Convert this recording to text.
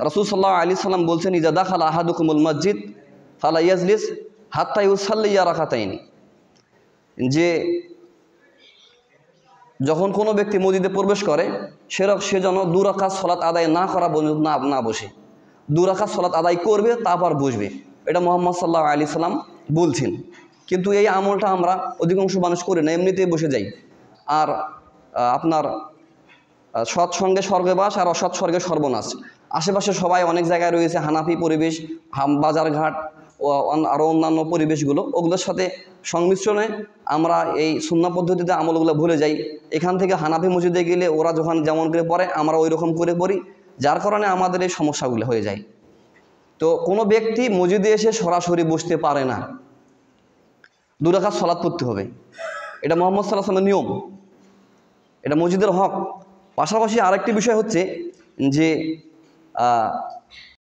রাসূল সাল্লাল্লাহু আলাইহি সাল্লাম বলছেন, ইজা দাখালা আহাদুকুমুল মসজিদ ফালা ইয়াজলিস হাত্তা ইউসাল্লিয়া রাকাতাইনি, যে যখন কোনো ব্যক্তি মসজিদে প্রবেশ করে সে যেন 2 রাকাত সালাত আদায় না করা পর্যন্ত না বসে, 2 রাকাত সালাত আদায় করবে তারপর বসবে। এটা মুহাম্মদ সাল্লাল্লাহু আলাইহি সাল্লাম বলছেন। কিন্তু এই আমলটা আমরা অধিকাংশ মানুষ করি না, এমনিতেই বসে যাই। আর আপনার সৎসঙ্গে স্বর্গবাস আর অসৎ স্বর্গে সর্বনাশ। আশেপাশে সবাই অনেক জায়গায় রয়েছে হানাফি পরিবেশ, বাজারঘাট ও আরও অন্যান্য পরিবেশগুলো, ওগুলোর সাথে সংমিশ্রণে আমরা এই সুন্নাহ পদ্ধতিতে আমলগুলো ভুলে যাই। এখান থেকে হানাফি মসজিদে গেলে ওরা যখন যেমন করে পড়ে আমরা ওই রকম করে পড়ি, যার কারণে আমাদের এই সমস্যাগুলো হয়ে যায়। তো কোনো ব্যক্তি মসজিদে এসে সরাসরি বসতে পারে না, 2 রাকাত সালাত পড়তে হবে। এটা মুহাম্মদ সাল্লাল্লাহু আলাইহি ওয়াসাল্লামের নিয়ম, এটা মসজিদের হক। পাশাপাশি আরেকটি বিষয় হচ্ছে যে